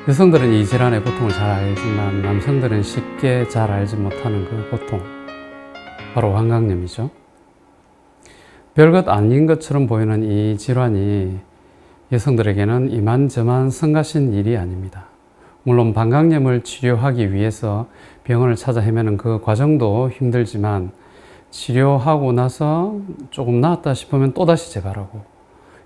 여성들은 이 질환의 고통을 잘 알지만 남성들은 쉽게 잘 알지 못하는 그 고통, 바로 환각염이죠. 별것 아닌 것처럼 보이는 이 질환이 여성들에게는 이만저만 성가신 일이 아닙니다. 물론 방광염을 치료하기 위해서 병원을 찾아 헤매는 그 과정도 힘들지만 치료하고 나서 조금 나았다 싶으면 또다시 재발하고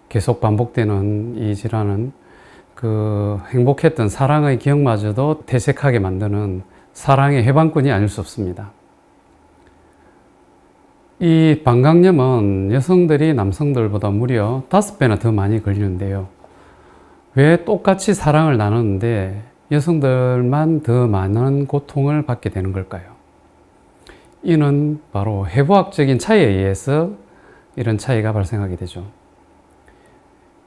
계속 반복되는 이 질환은 그 행복했던 사랑의 기억마저도 퇴색하게 만드는 사랑의 해방꾼이 아닐 수 없습니다. 이 방광염은 여성들이 남성들보다 무려 5배나 더 많이 걸리는데요. 왜 똑같이 사랑을 나누는데 여성들만 더 많은 고통을 받게 되는 걸까요? 이는 바로 해부학적인 차이에 의해서 이런 차이가 발생하게 되죠.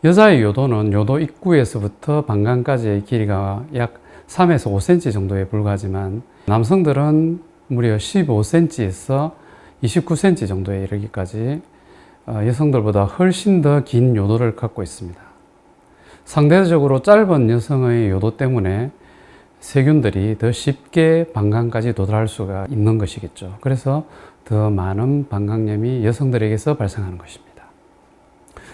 여자의 요도는 요도 입구에서부터 방광까지의 길이가 약 3에서 5cm 정도에 불과하지만 남성들은 무려 15cm에서 29cm 정도에 이르기까지 여성들보다 훨씬 더 긴 요도를 갖고 있습니다. 상대적으로 짧은 여성의 요도 때문에 세균들이 더 쉽게 방광까지 도달할 수가 있는 것이겠죠. 그래서 더 많은 방광염이 여성들에게서 발생하는 것입니다.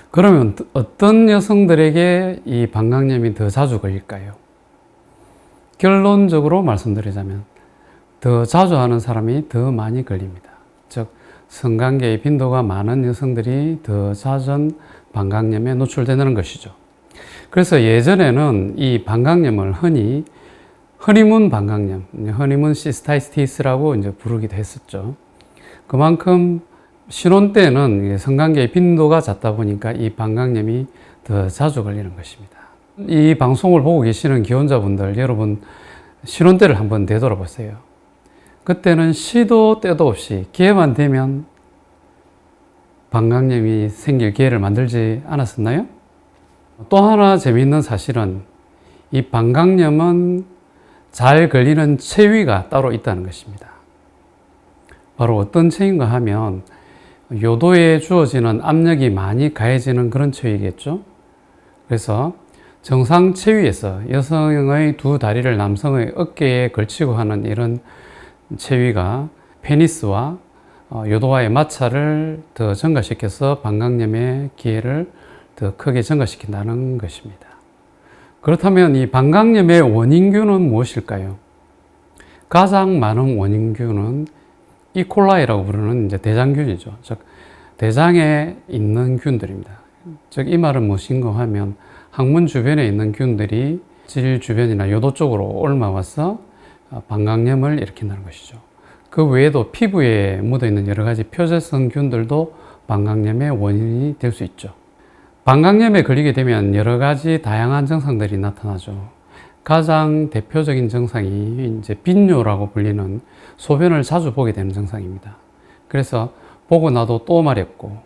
그러면 어떤 여성들에게 이 방광염이 더 자주 걸릴까요? 결론적으로 말씀드리자면 더 자주 하는 사람이 더 많이 걸립니다. 즉 성관계의 빈도가 많은 여성들이 더 잦은 방광염에 노출되는 것이죠. 그래서 예전에는 이 방광염을 흔히 허니문 방광염, 허니문 시스타이티스라고 이제 부르기도 했었죠. 그만큼 신혼 때는 성관계의 빈도가 잦다 보니까 이 방광염이 더 자주 걸리는 것입니다. 이 방송을 보고 계시는 기혼자분들, 여러분 신혼 때를 한번 되돌아보세요. 그때는 시도 때도 없이 기회만 되면 방광염이 생길 기회를 만들지 않았었나요? 또 하나 재미있는 사실은 이 방광염은 잘 걸리는 체위가 따로 있다는 것입니다. 바로 어떤 체위인가 하면 요도에 주어지는 압력이 많이 가해지는 그런 체위겠죠. 그래서 정상 체위에서 여성의 두 다리를 남성의 어깨에 걸치고 하는 이런 체위가 페니스와 요도와의 마찰을 더 증가시켜서 방광염의 기회를 더 크게 증가시킨다는 것입니다. 그렇다면 이 방광염의 원인균은 무엇일까요? 가장 많은 원인균은 이콜라이라고 부르는 이제 대장균이죠. 즉 대장에 있는 균들입니다. 즉 이 말은 무엇인가 하면 항문 주변에 있는 균들이 질 주변이나 요도 쪽으로 옮아와서 방광염을 일으킨다는 것이죠. 그 외에도 피부에 묻어있는 여러 가지 표재성 균들도 방광염의 원인이 될 수 있죠. 방광염에 걸리게 되면 여러 가지 다양한 증상들이 나타나죠. 가장 대표적인 증상이 이제 빈뇨라고 불리는 소변을 자주 보게 되는 증상입니다. 그래서 보고 나도 또 마렵고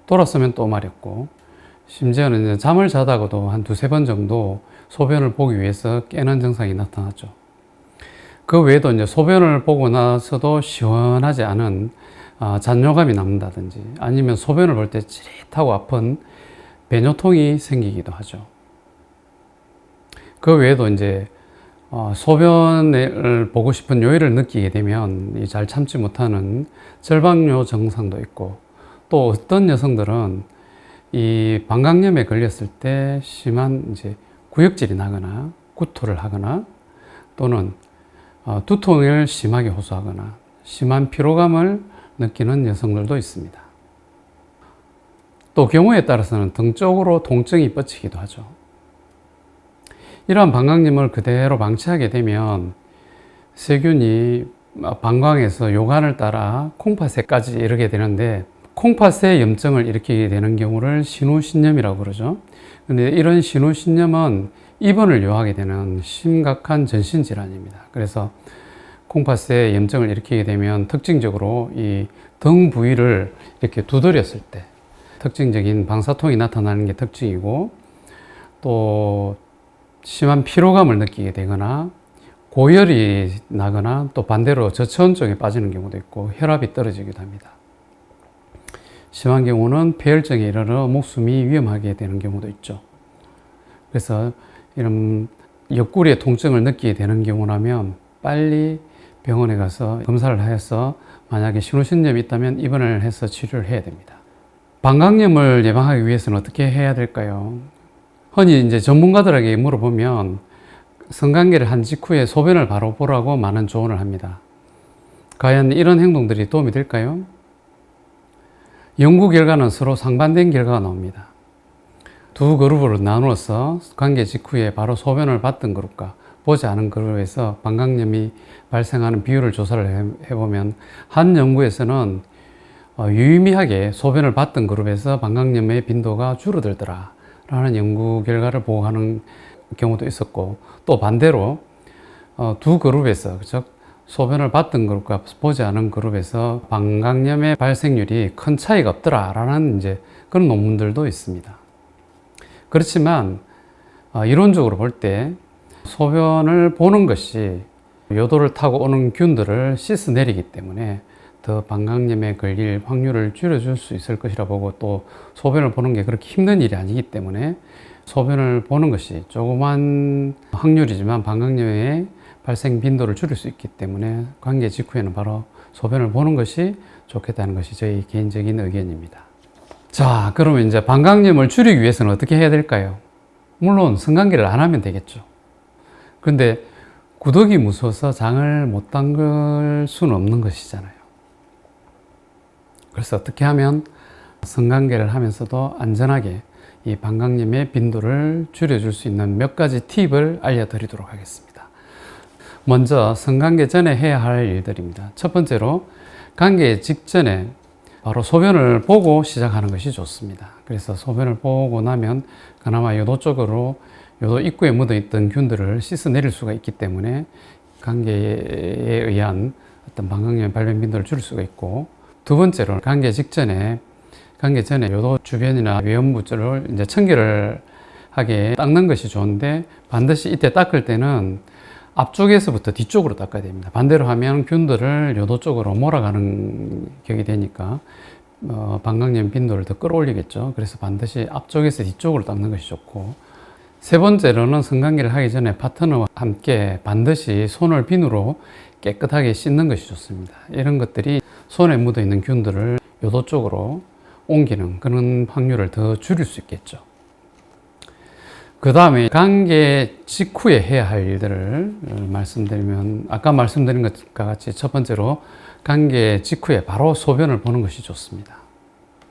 돌았으면 또 마렵고 심지어는 이제 잠을 자다가도 한 두세 번 정도 소변을 보기 위해서 깨는 증상이 나타나죠. 그 외에도 이제 소변을 보고 나서도 시원하지 않은 잔뇨감이 남는다든지 아니면 소변을 볼 때 찌릿하고 아픈 배뇨통이 생기기도 하죠. 그 외에도 이제 소변을 보고 싶은 요일을 느끼게 되면 잘 참지 못하는 절박뇨 증상도 있고, 또 어떤 여성들은 이 방광염에 걸렸을 때 심한 이제 구역질이 나거나 구토를 하거나 또는 두통을 심하게 호소하거나 심한 피로감을 느끼는 여성들도 있습니다. 또 경우에 따라서는 등 쪽으로 통증이 뻗치기도 하죠. 이러한 방광염을 그대로 방치하게 되면 세균이 방광에서 요관을 따라 콩팥에까지 이르게 되는데 콩팥에 염증을 일으키게 되는 경우를 신우신염이라고 그러죠. 근데 이런 신우신염은 입원을 요하게 되는 심각한 전신질환입니다. 그래서 콩팥에 염증을 일으키게 되면 특징적으로 이 등 부위를 이렇게 두드렸을 때 특징적인 방사통이 나타나는 게 특징이고, 또 심한 피로감을 느끼게 되거나 고열이 나거나 또 반대로 저체온증에 빠지는 경우도 있고 혈압이 떨어지기도 합니다. 심한 경우는 폐혈증에 이르러 목숨이 위험하게 되는 경우도 있죠. 그래서 이런 옆구리에 통증을 느끼게 되는 경우라면 빨리 병원에 가서 검사를 하여서 만약에 신우신염이 있다면 입원을 해서 치료를 해야 됩니다. 방광염을 예방하기 위해서는 어떻게 해야 될까요? 흔히 이제 전문가들에게 물어보면 성관계를 한 직후에 소변을 바로 보라고 많은 조언을 합니다. 과연 이런 행동들이 도움이 될까요? 연구 결과는 서로 상반된 결과가 나옵니다. 두 그룹으로 나누어서 관계 직후에 바로 소변을 봤던 그룹과 보지 않은 그룹에서 방광염이 발생하는 비율을 조사를 해보면 한 연구에서는 유의미하게 소변을 봤던 그룹에서 방광염의 빈도가 줄어들더라 라는 연구 결과를 보고하는 경우도 있었고, 또 반대로 두 그룹에서, 즉 소변을 봤던 그룹과 보지 않은 그룹에서 방광염의 발생률이 큰 차이가 없더라 라는 이제 그런 논문들도 있습니다. 그렇지만 이론적으로 볼 때 소변을 보는 것이 요도를 타고 오는 균들을 씻어내리기 때문에 더 방광염에 걸릴 확률을 줄여줄 수 있을 것이라 보고, 또 소변을 보는 게 그렇게 힘든 일이 아니기 때문에 소변을 보는 것이 조그만 확률이지만 방광염의 발생 빈도를 줄일 수 있기 때문에 관계 직후에는 바로 소변을 보는 것이 좋겠다는 것이 저희 개인적인 의견입니다. 자, 그러면 이제 방광염을 줄이기 위해서는 어떻게 해야 될까요? 물론 성관계를 안 하면 되겠죠. 그런데 구더기 무서워서 장을 못 담글 수는 없는 것이잖아요. 그래서 어떻게 하면 성관계를 하면서도 안전하게 이 방광염의 빈도를 줄여줄 수 있는 몇 가지 팁을 알려드리도록 하겠습니다. 먼저 성관계 전에 해야 할 일들입니다. 첫 번째로 관계 직전에 바로 소변을 보고 시작하는 것이 좋습니다. 그래서 소변을 보고 나면 그나마 요도 쪽으로 요도 입구에 묻어있던 균들을 씻어내릴 수가 있기 때문에 관계에 의한 어떤 방광염 발병 빈도를 줄일 수가 있고, 두 번째로 관계 전에 요도 주변이나 외연부를 이제 청결을 하게 닦는 것이 좋은데, 반드시 이때 닦을 때는 앞쪽에서부터 뒤쪽으로 닦아야 됩니다. 반대로 하면 균들을 요도 쪽으로 몰아가는 격이 되니까 방광염 빈도를 더 끌어올리겠죠. 그래서 반드시 앞쪽에서 뒤쪽으로 닦는 것이 좋고, 세 번째로는 성관계를 하기 전에 파트너와 함께 반드시 손을 비누로 깨끗하게 씻는 것이 좋습니다. 이런 것들이 손에 묻어있는 균들을 요도 쪽으로 옮기는 그런 확률을 더 줄일 수 있겠죠. 그 다음에 관계 직후에 해야 할 일들을 말씀드리면, 아까 말씀드린 것과 같이 첫 번째로 관계 직후에 바로 소변을 보는 것이 좋습니다.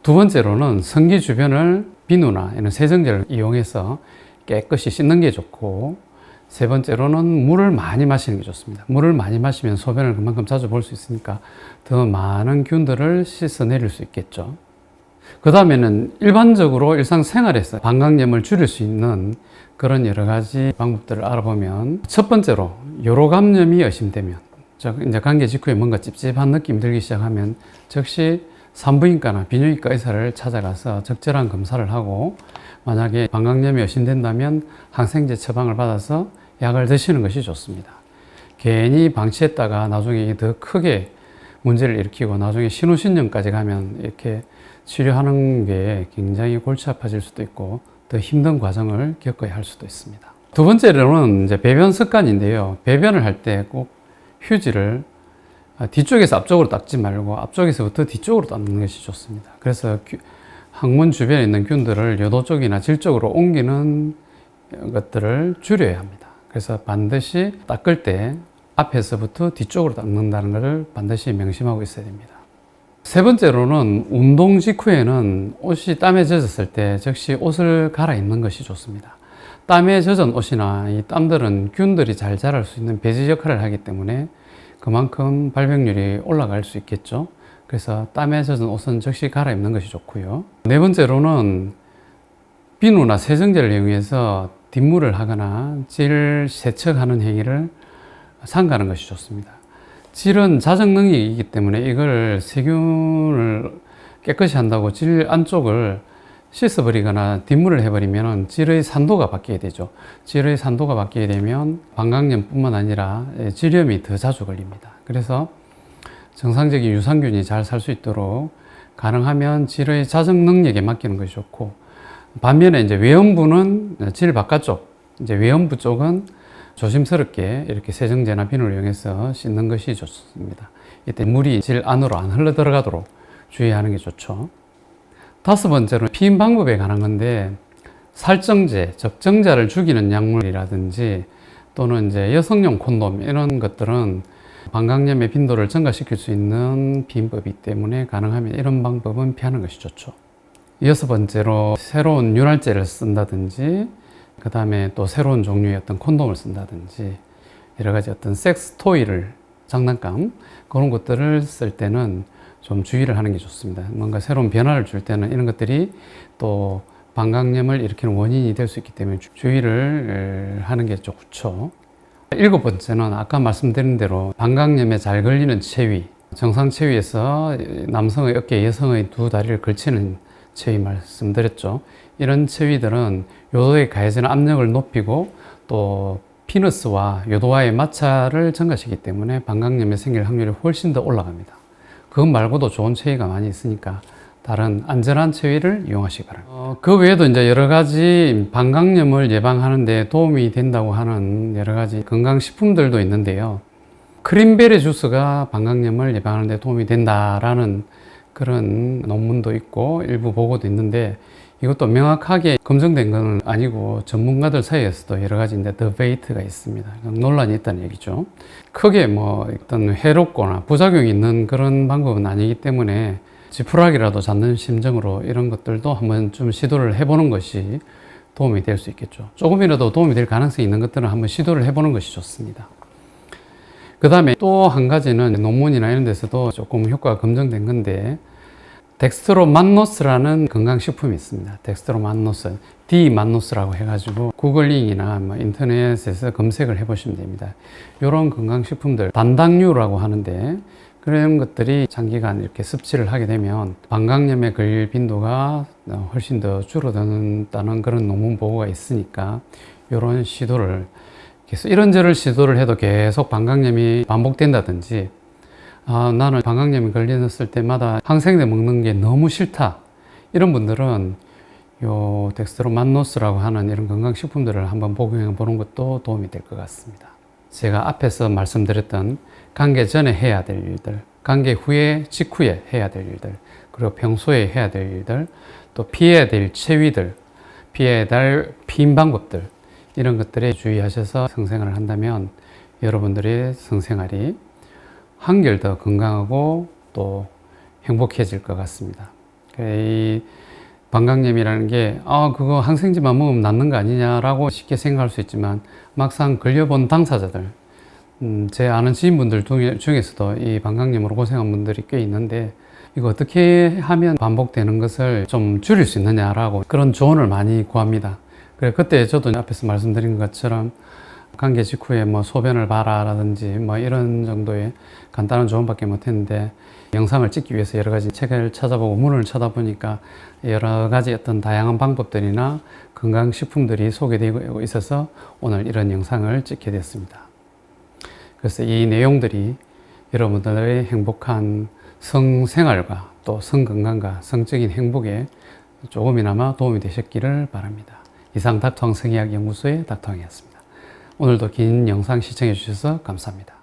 두 번째로는 성기 주변을 비누나 이런 세정제를 이용해서 깨끗이 씻는 게 좋고, 세 번째로는 물을 많이 마시는 게 좋습니다. 물을 많이 마시면 소변을 그만큼 자주 볼 수 있으니까 더 많은 균들을 씻어내릴 수 있겠죠. 그 다음에는 일반적으로 일상생활에서 방광염을 줄일 수 있는 그런 여러 가지 방법들을 알아보면, 첫 번째로 요로감염이 의심되면, 이제 관계 직후에 뭔가 찝찝한 느낌이 들기 시작하면 즉시 산부인과나 비뇨기과 의사를 찾아가서 적절한 검사를 하고, 만약에 방광염이 의심된다면 항생제 처방을 받아서 약을 드시는 것이 좋습니다. 괜히 방치했다가 나중에 더 크게 문제를 일으키고 나중에 신우신염까지 가면 이렇게 치료하는 게 굉장히 골치 아파질 수도 있고 더 힘든 과정을 겪어야 할 수도 있습니다. 두 번째로는 이제 배변 습관인데요. 배변을 할 때 꼭 휴지를 뒤쪽에서 앞쪽으로 닦지 말고 앞쪽에서부터 뒤쪽으로 닦는 것이 좋습니다. 그래서 항문 주변에 있는 균들을 요도 쪽이나 질 쪽으로 옮기는 것들을 줄여야 합니다. 그래서 반드시 닦을 때 앞에서부터 뒤쪽으로 닦는다는 것을 반드시 명심하고 있어야 됩니다. 세 번째로는 운동 직후에는 옷이 땀에 젖었을 때 즉시 옷을 갈아입는 것이 좋습니다. 땀에 젖은 옷이나 이 땀들은 균들이 잘 자랄 수 있는 배지 역할을 하기 때문에 그만큼 발병률이 올라갈 수 있겠죠. 그래서 땀에 젖은 옷은 즉시 갈아입는 것이 좋고요. 네 번째로는 비누나 세정제를 이용해서 뒷물을 하거나 질 세척하는 행위를 삼가는 것이 좋습니다. 질은 자정 능력이기 때문에 이걸 세균을 깨끗이 한다고 질 안쪽을 씻어버리거나 뒷물을 해버리면 질의 산도가 바뀌게 되죠. 질의 산도가 바뀌게 되면 방광염뿐만 아니라 질염이 더 자주 걸립니다. 그래서 정상적인 유산균이 잘 살 수 있도록 가능하면 질의 자정 능력에 맡기는 것이 좋고, 반면에 이제 외연부는 질 바깥쪽, 이제 외연부 쪽은 조심스럽게 이렇게 세정제나 비누를 이용해서 씻는 것이 좋습니다. 이때 물이 질 안으로 안 흘러 들어가도록 주의하는 게 좋죠. 다섯 번째로 피임 방법에 관한 건데, 살정제, 적정자를 죽이는 약물이라든지 또는 이제 여성용 콘돔 이런 것들은 방광염의 빈도를 증가시킬 수 있는 비임법이기 때문에 가능하면 이런 방법은 피하는 것이 좋죠. 여섯 번째로 새로운 윤활제를 쓴다든지 그 다음에 또 새로운 종류의 어떤 콘돔을 쓴다든지 여러 가지 어떤 섹스 토이를 장난감 그런 것들을 쓸 때는 좀 주의를 하는 게 좋습니다. 뭔가 새로운 변화를 줄 때는 이런 것들이 또 방광염을 일으키는 원인이 될 수 있기 때문에 주의를 하는 게 좋죠. 일곱 번째는 아까 말씀드린 대로 방광염에 잘 걸리는 체위, 정상 체위에서 남성의 어깨에 여성의 두 다리를 걸치는 체위 말씀드렸죠. 이런 체위들은 요도에 가해지는 압력을 높이고 또 피너스와 요도와의 마찰을 증가시키기 때문에 방광염이 생길 확률이 훨씬 더 올라갑니다. 그것 말고도 좋은 체위가 많이 있으니까 다른 안전한 체위를 이용하시기 바랍니다. 그 외에도 이제 여러 가지 방광염을 예방하는 데 도움이 된다고 하는 여러 가지 건강식품들도 있는데요. 크림베리 주스가 방광염을 예방하는 데 도움이 된다라는 그런 논문도 있고 일부 보고도 있는데, 이것도 명확하게 검증된 건 아니고 전문가들 사이에서도 여러 가지 디베이트가 있습니다. 논란이 있다는 얘기죠. 크게 뭐 어떤 해롭거나 부작용이 있는 그런 방법은 아니기 때문에 지푸라기라도 잡는 심정으로 이런 것들도 한번 좀 시도를 해보는 것이 도움이 될 수 있겠죠. 조금이라도 도움이 될 가능성이 있는 것들은 한번 시도를 해보는 것이 좋습니다. 그 다음에 또 한 가지는 논문이나 이런 데서도 조금 효과가 검증된 건데, 덱스트로만노스라는 건강식품이 있습니다. 덱스트로만노스, D만노스라고 해가지고 구글링이나 뭐 인터넷에서 검색을 해보시면 됩니다. 이런 건강식품들, 단당류라고 하는데 그런 것들이 장기간 이렇게 섭취를 하게 되면 방광염에 걸릴 빈도가 훨씬 더 줄어든다는 그런 논문 보고가 있으니까 이런 시도를 계속 이런저런 시도를 해도 계속 방광염이 반복된다든지, 나는 방광염이 걸렸을 때마다 항생제 먹는 게 너무 싫다, 이런 분들은 요 덱스트로만노스라고 하는 이런 건강식품들을 한번 복용해 보는 것도 도움이 될 것 같습니다. 제가 앞에서 말씀드렸던 관계 전에 해야 될 일들, 관계 후에, 직후에 해야 될 일들, 그리고 평소에 해야 될 일들, 또 피해야 될 체위들, 피해야 될 피임 방법들, 이런 것들에 주의하셔서 성생활을 한다면 여러분들의 성생활이 한결 더 건강하고 또 행복해질 것 같습니다. 이 방광염이라는 게 그거 항생제만 먹으면 낫는 거 아니냐라고 쉽게 생각할 수 있지만, 막상 걸려본 당사자들, 제 아는 지인분들 중에서도 이 방광염으로 고생한 분들이 꽤 있는데, 이거 어떻게 하면 반복되는 것을 좀 줄일 수 있느냐라고 그런 조언을 많이 구합니다. 그래, 그때 저도 앞에서 말씀드린 것처럼 관계 직후에 뭐 소변을 봐라라든지 뭐 이런 정도의 간단한 조언밖에 못했는데, 영상을 찍기 위해서 여러 가지 책을 찾아보고 문을 찾아보니까 여러 가지 어떤 다양한 방법들이나 건강식품들이 소개되고 있어서 오늘 이런 영상을 찍게 됐습니다. 그래서 이 내용들이 여러분들의 행복한 성생활과 또 성건강과 성적인 행복에 조금이나마 도움이 되셨기를 바랍니다. 이상 닥터왕 성의학연구소의 닥터왕이었습니다. 오늘도 긴 영상 시청해 주셔서 감사합니다.